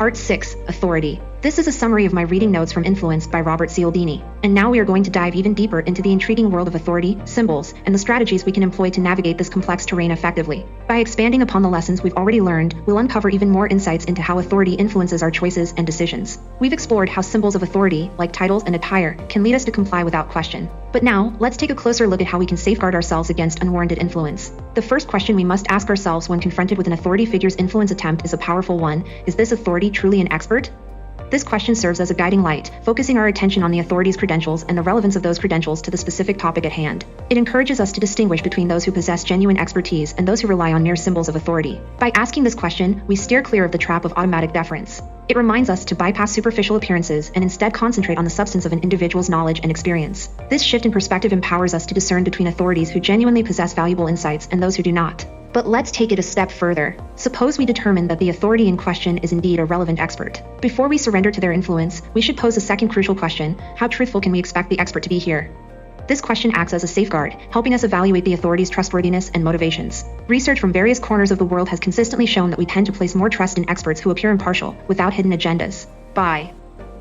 Part 6, Authority. This is a summary of my reading notes from Influenced by Robert Cialdini. And now we are going to dive even deeper into the intriguing world of authority, symbols, and the strategies we can employ to navigate this complex terrain effectively. By expanding upon the lessons we've already learned, we'll uncover even more insights into how authority influences our choices and decisions. We've explored how symbols of authority, like titles and attire, can lead us to comply without question. But now, let's take a closer look at how we can safeguard ourselves against unwarranted influence. The first question we must ask ourselves when confronted with an authority figure's influence attempt is a powerful one. Is this authority truly an expert? This question serves as a guiding light, focusing our attention on the authority's credentials and the relevance of those credentials to the specific topic at hand. It encourages us to distinguish between those who possess genuine expertise and those who rely on mere symbols of authority. By asking this question, we steer clear of the trap of automatic deference. It reminds us to bypass superficial appearances and instead concentrate on the substance of an individual's knowledge and experience. This shift in perspective empowers us to discern between authorities who genuinely possess valuable insights and those who do not. But let's take it a step further. Suppose we determine that the authority in question is indeed a relevant expert. Before we surrender to their influence, we should pose a second crucial question: how truthful can we expect the expert to be here? This question acts as a safeguard, helping us evaluate the authority's trustworthiness and motivations. Research from various corners of the world has consistently shown that we tend to place more trust in experts who appear impartial, without hidden agendas. By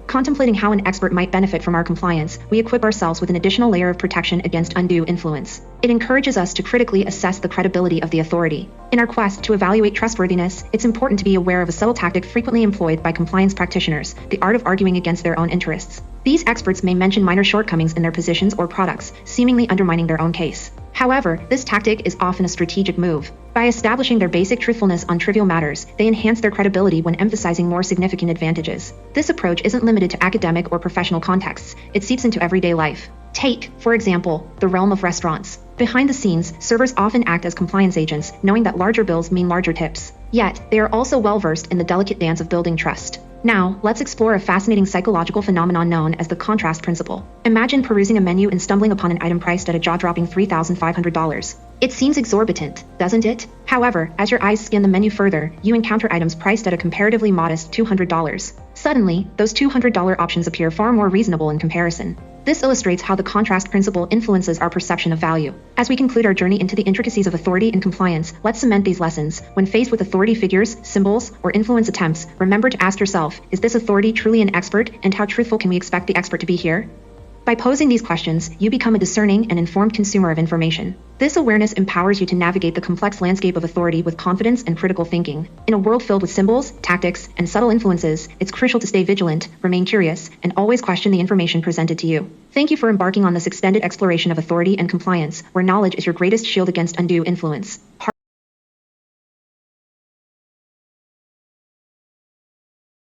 contemplating how an expert might benefit from our compliance, we equip ourselves with an additional layer of protection against undue influence. It encourages us to critically assess the credibility of the authority. In our quest to evaluate trustworthiness, it's important to be aware of a subtle tactic frequently employed by compliance practitioners: the art of arguing against their own interests. These experts may mention minor shortcomings in their positions or products, seemingly undermining their own case. However, this tactic is often a strategic move. By establishing their basic truthfulness on trivial matters, they enhance their credibility when emphasizing more significant advantages. This approach isn't limited to academic or professional contexts, it seeps into everyday life. Take, for example, the realm of restaurants. Behind the scenes, servers often act as compliance agents, knowing that larger bills mean larger tips. Yet, they are also well-versed in the delicate dance of building trust. Now, let's explore a fascinating psychological phenomenon known as the contrast principle. Imagine perusing a menu and stumbling upon an item priced at a jaw-dropping $3,500. It seems exorbitant, doesn't it? However, as your eyes scan the menu further, you encounter items priced at a comparatively modest $200. Suddenly, those $200 options appear far more reasonable in comparison. This illustrates how the contrast principle influences our perception of value. As we conclude our journey into the intricacies of authority and compliance, let's cement these lessons. When faced with authority figures, symbols, or influence attempts, remember to ask yourself, is this authority truly an expert, and how truthful can we expect the expert to be here? By posing these questions, you become a discerning and informed consumer of information. This awareness empowers you to navigate the complex landscape of authority with confidence and critical thinking. In a world filled with symbols, tactics, and subtle influences, it's crucial to stay vigilant, remain curious, and always question the information presented to you. Thank you for embarking on this extended exploration of authority and compliance, where knowledge is your greatest shield against undue influence.